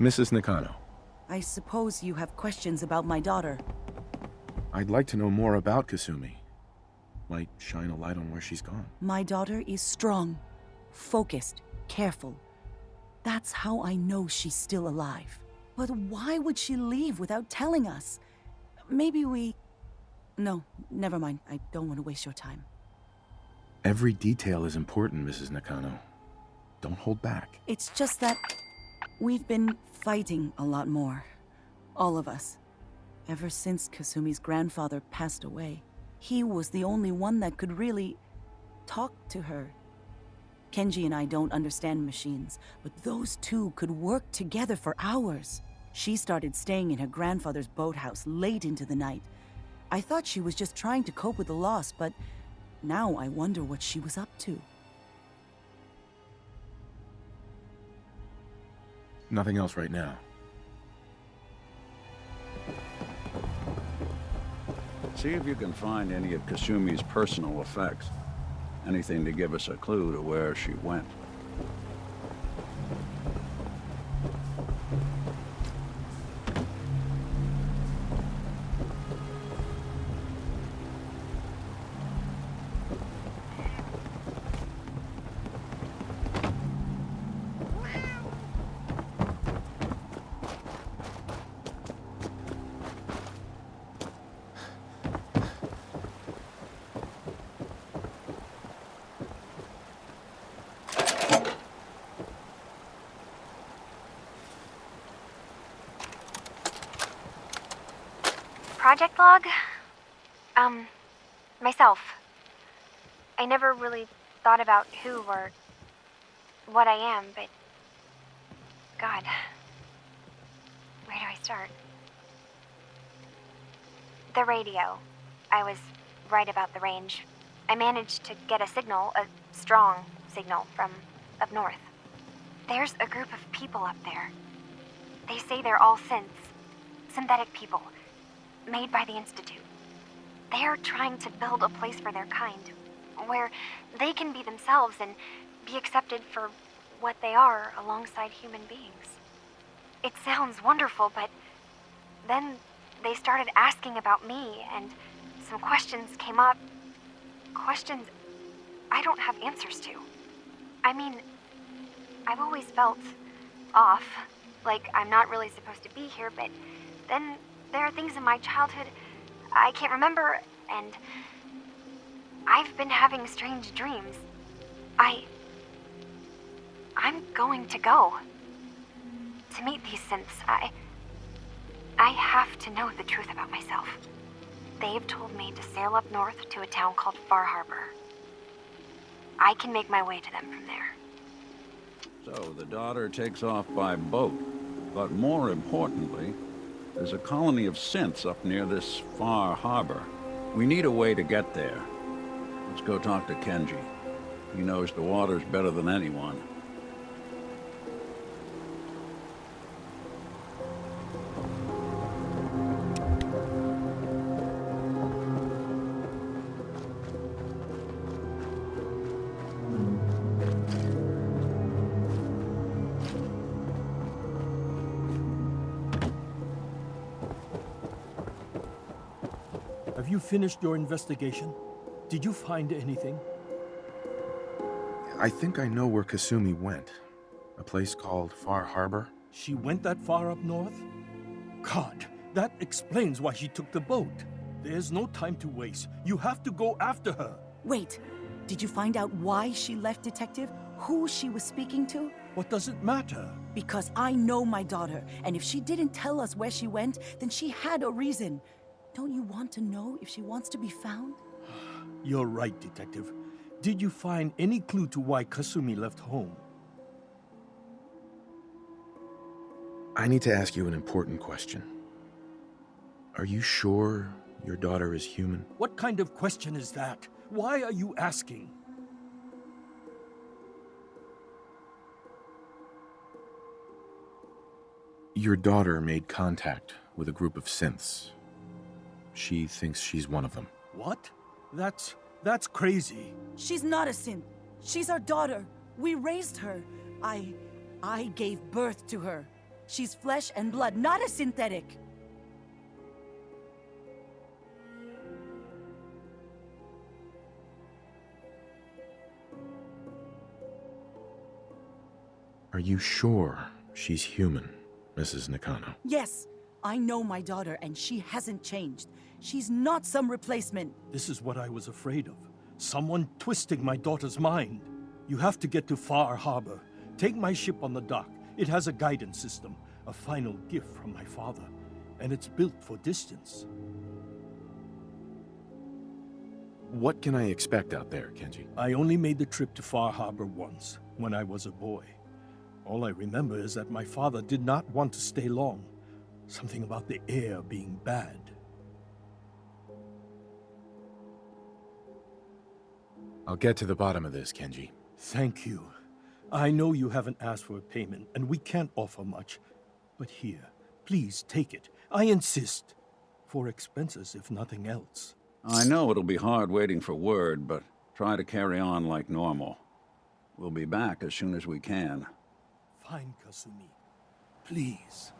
Mrs. Nakano, I suppose you have questions about my daughter. I'd like to know more about Kasumi. Might shine a light on where she's gone. My daughter is strong, focused, careful. That's how I know she's still alive. But why would she leave without telling us? Maybe we... No, never mind. I don't want to waste your time. Every detail is important, Mrs. Nakano. Don't hold back. It's just that we've been fighting a lot more. All of us. Ever since Kasumi's grandfather passed away. He was the only one that could really talk to her. Kenji and I don't understand machines, but those two could work together for hours. She started staying in her grandfather's boathouse late into the night. I thought she was just trying to cope with the loss, but now I wonder what she was up to. Nothing else right now. See if you can find any of Kasumi's personal effects. Anything to give us a clue to where she went. Project log? Myself. I never really thought about who or what I am, but... God. Where do I start? The radio. I was right about the range. I managed to get a signal, a strong signal, from up north. There's a group of people up there. They say they're all synths. Synthetic people. Made by the Institute. They are trying to build a place for their kind, where they can be themselves and be accepted for what they are alongside human beings. It sounds wonderful, but then they started asking about me, and some questions came up. Questions I don't have answers to. I mean, I've always felt off, like I'm not really supposed to be here, but then there are things in my childhood I can't remember, and I've been having strange dreams. I'm going to go. To meet these synths, I have to know the truth about myself. They've told me to sail up north to a town called Far Harbor. I can make my way to them from there. So the daughter takes off by boat, but more importantly, there's a colony of synths up near this Far Harbor. We need a way to get there. Let's go talk to Kenji. He knows the waters better than anyone. Have you finished your investigation? Did you find anything? I think I know where Kasumi went. A place called Far Harbor. She went that far up north? God, that explains why she took the boat. There's no time to waste. You have to go after her. Wait, did you find out why she left, Detective? Who she was speaking to? What does it matter? Because I know my daughter, and if she didn't tell us where she went, then she had a reason. Don't you want to know if she wants to be found? You're right, Detective. Did you find any clue to why Kasumi left home? I need to ask you an important question. Are you sure your daughter is human? What kind of question is that? Why are you asking? Your daughter made contact with a group of synths. She thinks she's one of them. What? That's crazy. She's not a synth. She's our daughter. We raised her. I gave birth to her. She's flesh and blood, not a synthetic. Are you sure she's human, Mrs. Nakano? Yes, I know my daughter, and she hasn't changed. She's not some replacement. This is what I was afraid of. Someone twisting my daughter's mind. You have to get to Far Harbor. Take my ship on the dock. It has a guidance system, a final gift from my father, and it's built for distance. What can I expect out there, Kenji? I only made the trip to Far Harbor once, when I was a boy. All I remember is that my father did not want to stay long. Something about the air being bad. I'll get to the bottom of this, Kenji. Thank you. I know you haven't asked for a payment, and we can't offer much. But here, please take it. I insist. For expenses, if nothing else. I know it'll be hard waiting for word, but try to carry on like normal. We'll be back as soon as we can. Fine, Kasumi. Please.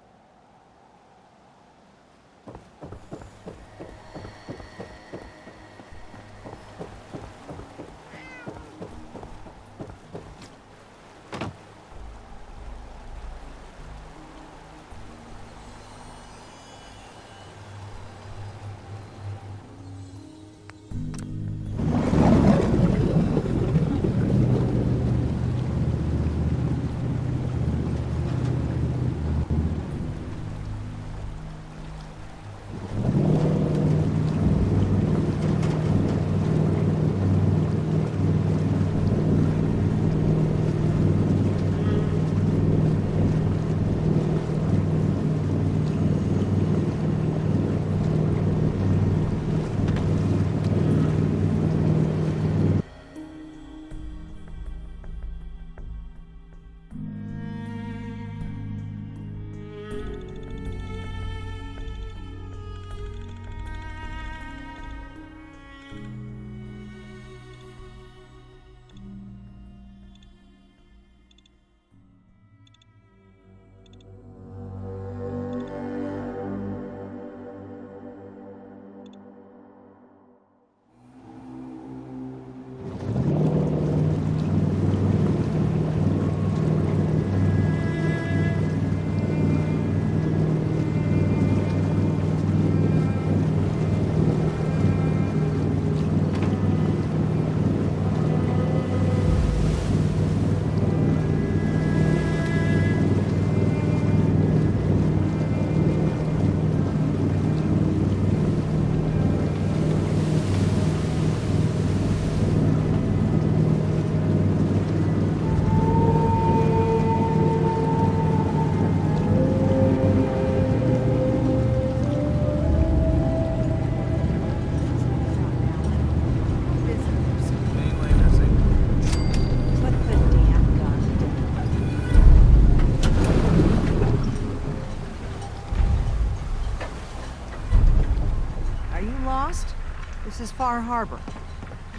This is Far Harbor.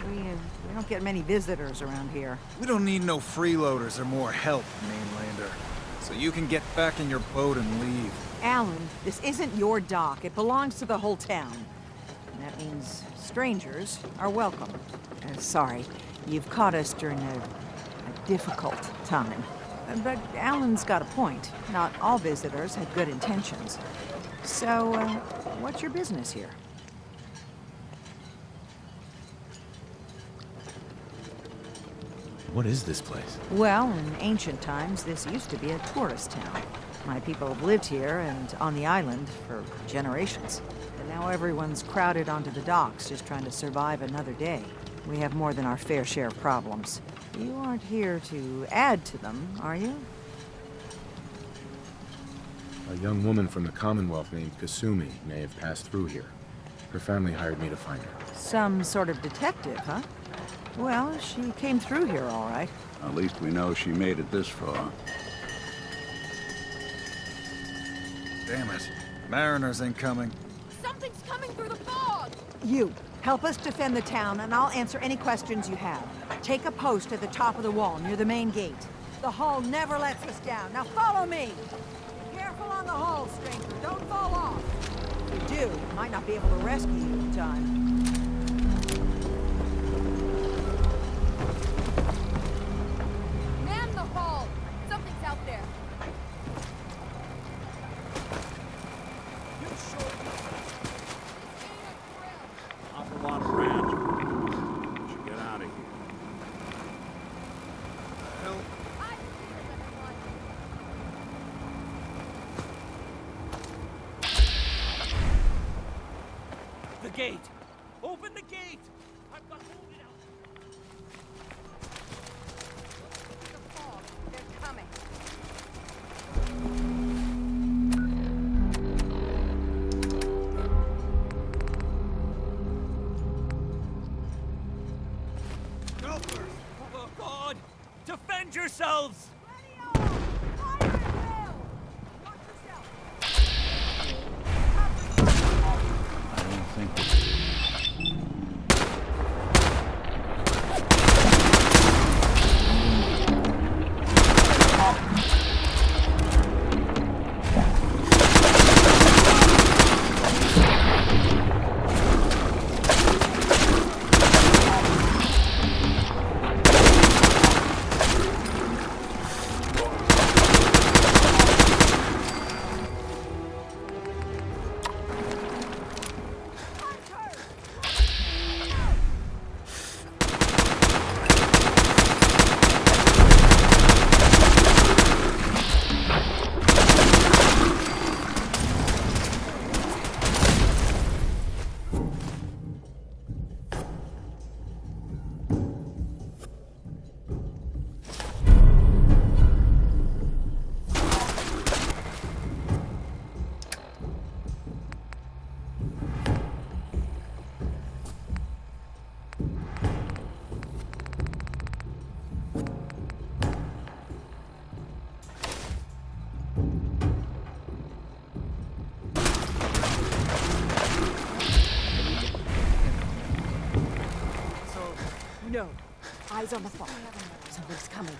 We don't get many visitors around here. We don't need no freeloaders or more help, mainlander. So you can get back in your boat and leave. Alan, this isn't your dock. It belongs to the whole town. And that means strangers are welcome. Sorry, you've caught us during a difficult time. But Alan's got a point. Not all visitors have good intentions. So, what's your business here? What is this place? Well, in ancient times, this used to be a tourist town. My people have lived here and on the island for generations. And now everyone's crowded onto the docks, just trying to survive another day. We have more than our fair share of problems. You aren't here to add to them, are you? A young woman from the Commonwealth named Kasumi may have passed through here. Her family hired me to find her. Some sort of detective, huh? Well, she came through here all right. At least we know she made it this far. Damn it. Mariners ain't coming. Something's coming through the fog! You, help us defend the town, and I'll answer any questions you have. Take a post at the top of the wall, near the main gate. The hull never lets us down. Now follow me! Careful! down the hall, stranger. Don't fall off. If you do, we might not be able to rescue you in time. Man the hall! Something's out there. Awful lot of rats. We should get out of here. Hell, I fear everyone. The gate! Open the gate! I've got hold it out! The fog. They're coming. go first! Oh God! Defend yourselves! I don't think we... No. Eyes on the fog. Something's coming.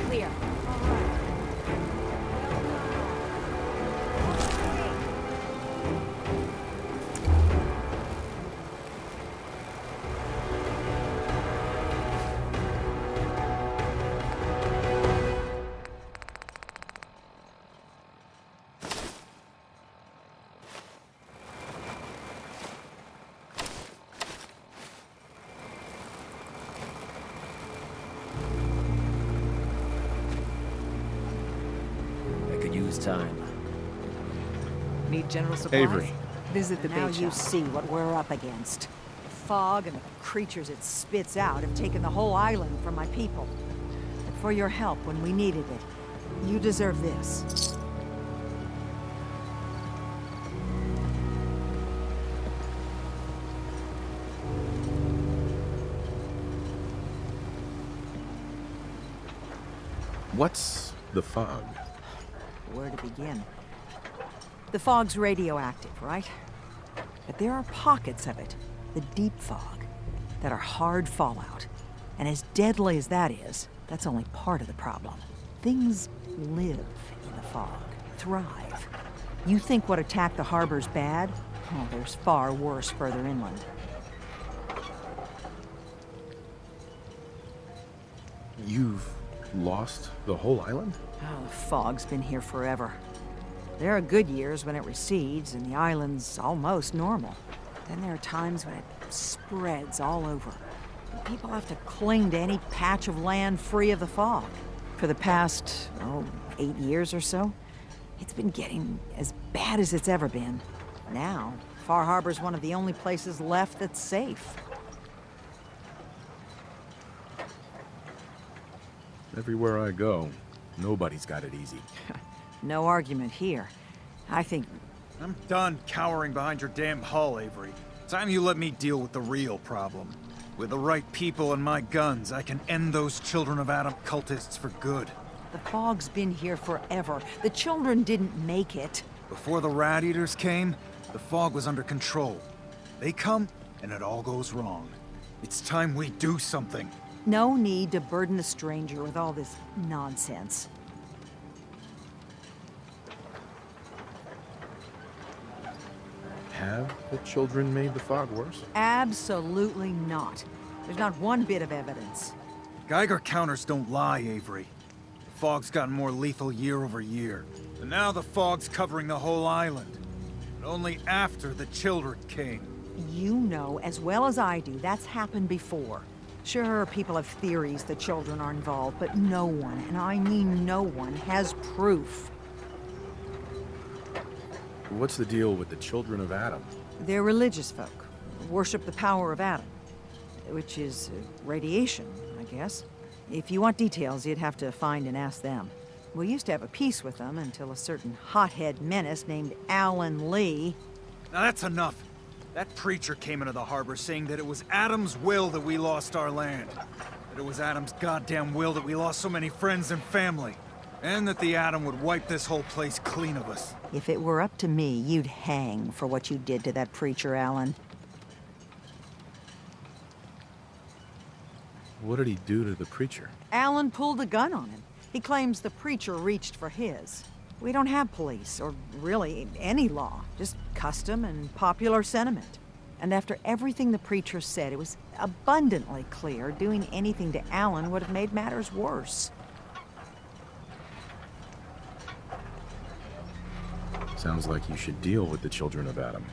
Clear. I could use time. Need general supplies? Avery. Visit the now bait you shop. see what we're up against. The fog and the creatures it spits out have taken the whole island from my people. And for your help when we needed it, you deserve this. What's the fog? Where to begin? The fog's radioactive, right? But there are pockets of it, the deep fog, that are hard fallout. And as deadly as that is, that's only part of the problem. Things live in the fog, thrive. You think what attacked the harbor's bad? Oh, there's far worse further inland. You've lost the whole island? Oh, the fog's been here forever. There are good years when it recedes and the island's almost normal. Then there are times when it spreads all over. And people have to cling to any patch of land free of the fog. For the past, 8 years or so, It's been getting as bad as it's ever been. Now, Far Harbor's one of the only places left that's safe. Everywhere I go, nobody's got it easy. No argument here. I think... I'm done cowering behind your damn hull, Avery. Time you let me deal with the real problem. With the right people and my guns, I can end those Children of Adam cultists for good. The fog's been here forever. The children didn't make it. Before the Rat Eaters came, the fog was under control. They come, and it all goes wrong. It's time we do something. No need to burden a stranger with all this nonsense. Have the children made the fog worse? Absolutely not. There's not one bit of evidence. Geiger counters don't lie, Avery. The fog's gotten more lethal year over year. And now the fog's covering the whole island. But only after the children came. You know as well as I do that's happened before. Sure, people have theories the children are involved, but no one, and I mean no one, has proof. What's the deal with the Children of Adam? They're religious folk. Worship the power of Adam. Which is radiation, I guess. If you want details, you'd have to find and ask them. We used to have a peace with them until a certain hothead menace named Alan Lee... Now that's enough. That preacher came into the harbor saying that it was Adam's will that we lost our land. That it was Adam's goddamn will that we lost so many friends and family. And that the Atom would wipe this whole place clean of us. If it were up to me, you'd hang for what you did to that preacher, Alan. What did he do to the preacher? Alan pulled a gun on him. He claims the preacher reached for his. We don't have police, or really any law, just custom and popular sentiment. And after everything the preacher said, it was abundantly clear doing anything to Alan would have made matters worse. Sounds like you should deal with the Children of Adam.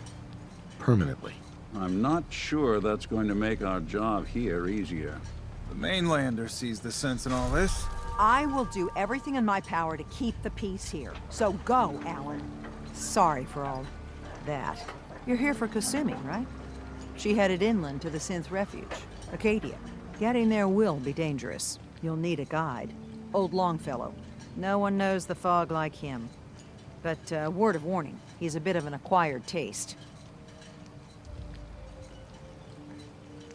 Permanently. I'm not sure that's going to make our job here easier. The mainlander sees the sense in all this. I will do everything in my power to keep the peace here. So go, Alan. Sorry for all that. You're here for Kasumi, right? She headed inland to the Synth Refuge, Acadia. Getting there will be dangerous. You'll need a guide. Old Longfellow. No one knows the fog like him. But, word of warning, he's a bit of an acquired taste.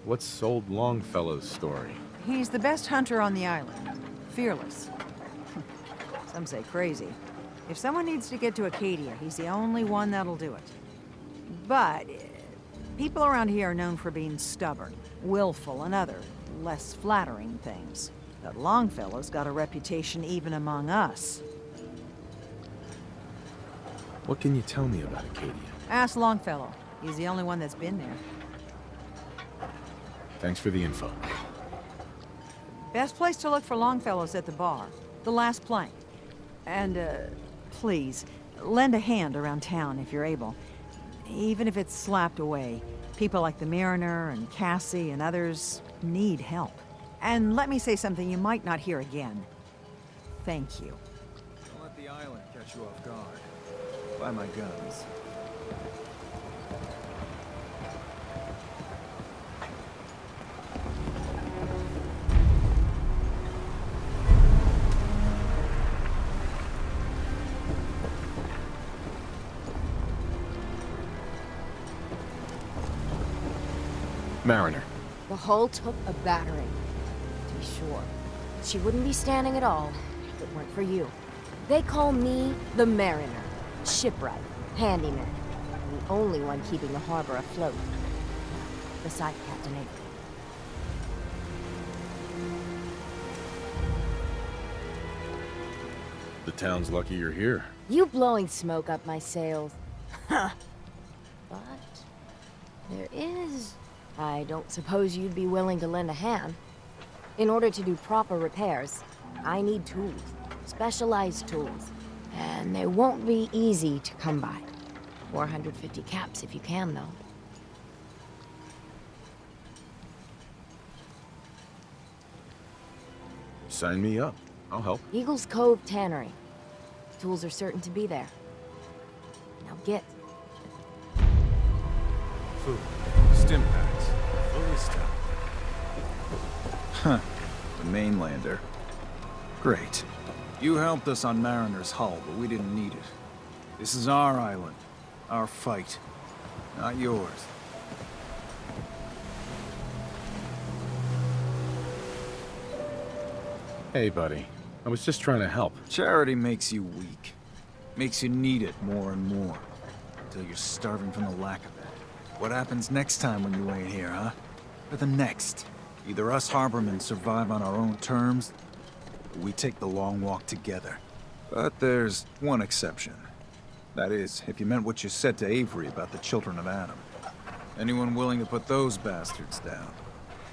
What's Old Longfellow's story? He's the best hunter on the island. Fearless. Some say crazy. If someone needs to get to Acadia, he's the only one that'll do it. But people around here are known for being stubborn, willful, and other, less flattering things. But Longfellow's got a reputation even among us. What can you tell me about Acadia? Ask Longfellow. He's the only one that's been there. Thanks for the info. Best place to look for Longfellow's at the bar. The last plank. And, please, lend a hand around town if you're able. Even if it's slapped away. People like the Mariner and Cassie and others need help. And let me say something you might not hear again. Thank you. Don't let the island catch you off guard. Buy my guns. Mariner. The hull took a battering, to be sure. She wouldn't be standing at all if it weren't for you. They call me the Mariner, shipwright, handyman, the only one keeping the harbor afloat, beside Captain Avery. The town's lucky you're here. You blowing smoke up my sails. Huh. But there is... I don't suppose you'd be willing to lend a hand. In order to do proper repairs, I need tools. Specialized tools. And they won't be easy to come by. 450 caps if you can, though. Sign me up. I'll help. Eagle's Cove Tannery. Tools are certain to be there. Now get. Food. Stim packs. Fully stocked. Huh. The mainlander. Great. You helped us on Mariner's hull, but we didn't need it. This is our island. Our fight. Not yours. Hey, buddy. I was just trying to help. Charity makes you weak. Makes you need it more and more. Until you're starving from the lack of it. What happens next time when you ain't here, huh? Or the next? Either us Harbormen survive on our own terms, or we take the long walk together. But there's one exception. That is, if you meant what you said to Avery about the Children of Adam. Anyone willing to put those bastards down,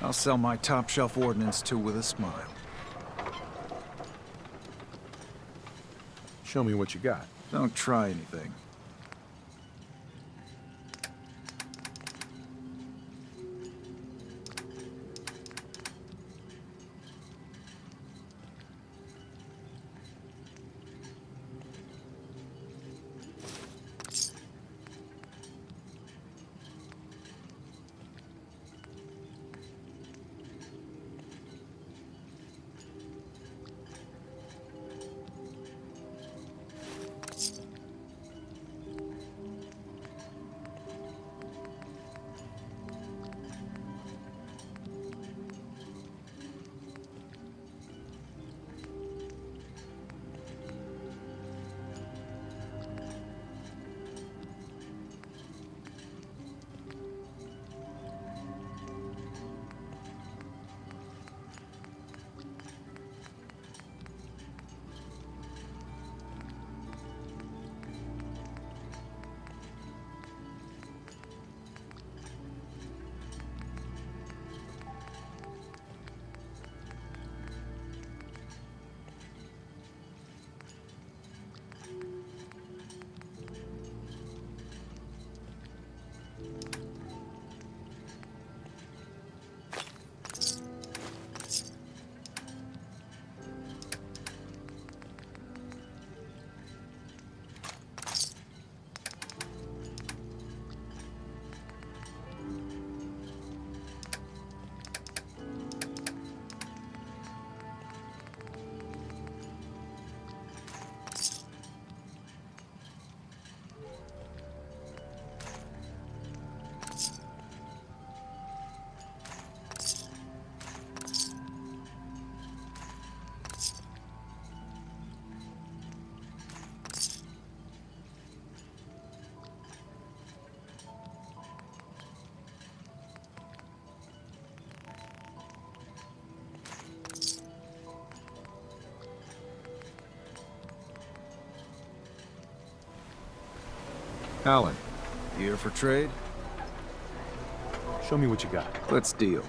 I'll sell my top-shelf ordnance to with a smile. Show me what you got. Don't try anything. Alan, you here for trade? Show me what you got. Let's deal.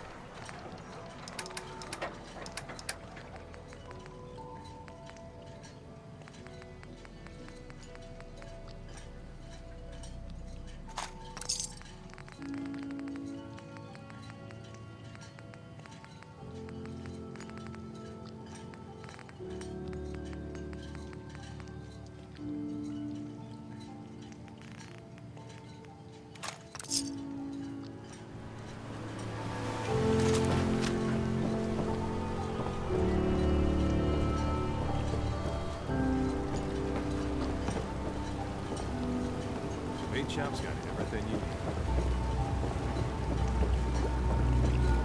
Chop's got everything you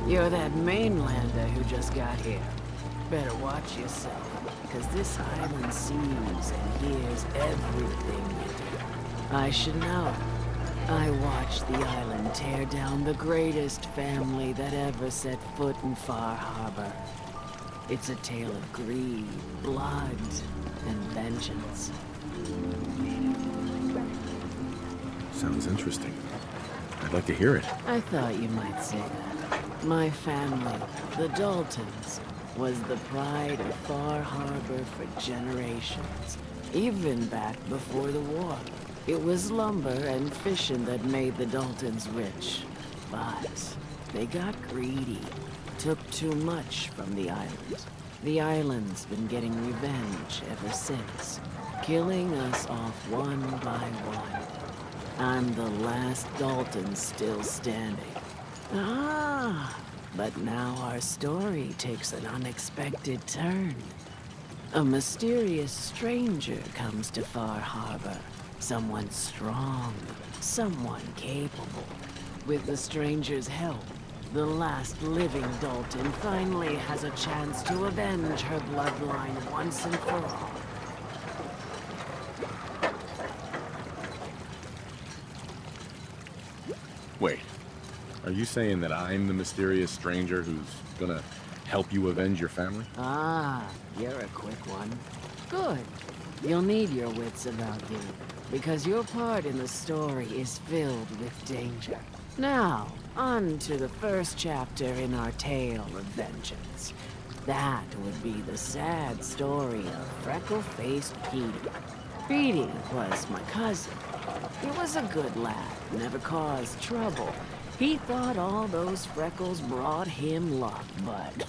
need. You're that mainlander who just got here. Better watch yourself, because this island sees and hears everything you do. I should know. I watched the island tear down the greatest family that ever set foot in Far Harbor. It's a tale of greed, blood, and vengeance. Sounds interesting. I'd like to hear it. I thought you might say that. My family, the Daltons, was the pride of Far Harbor for generations, even back before the war. It was lumber and fishing that made the Daltons rich. But they got greedy, took too much from the island. The island's been getting revenge ever since. killing us off one by one. I'm the last Dalton still standing. Ah, but now our story takes an unexpected turn. A mysterious stranger comes to Far Harbor. Someone strong, someone capable. With the stranger's help, the last living Dalton finally has a chance to avenge her bloodline once and for all. Wait, are you saying that I'm the mysterious stranger who's gonna help you avenge your family? Ah, you're a quick one. Good. You'll need your wits about you, because your part in the story is filled with danger. Now, on to the first chapter in our tale of vengeance. That would be the sad story of freckle-faced Petey. Petey was my cousin. He was a good lad, never caused trouble. He thought all those freckles brought him luck, but,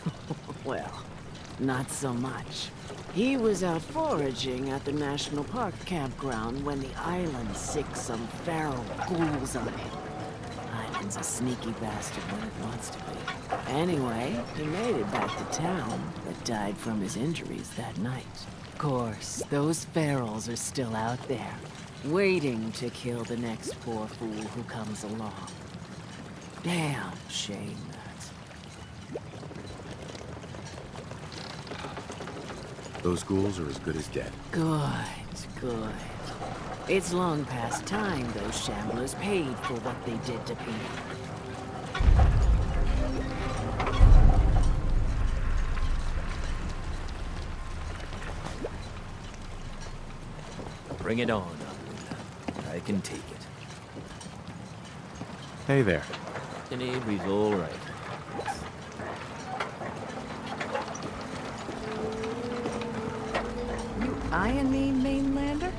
well, not so much. He was out foraging at the National Park campground when the island sicked some feral ghouls on him. Island's a sneaky bastard when it wants to be. Anyway, he made it back to town, but died from his injuries that night. Of course, those ferals are still out there, waiting to kill the next poor fool who comes along. Damn shame that. Those ghouls are as good as dead. Good, good. It's long past time those shamblers paid for what they did to Petey. Bring it on, Aluna. I can take it. Hey there. And Avery's all right. You eyeing me, mainlander?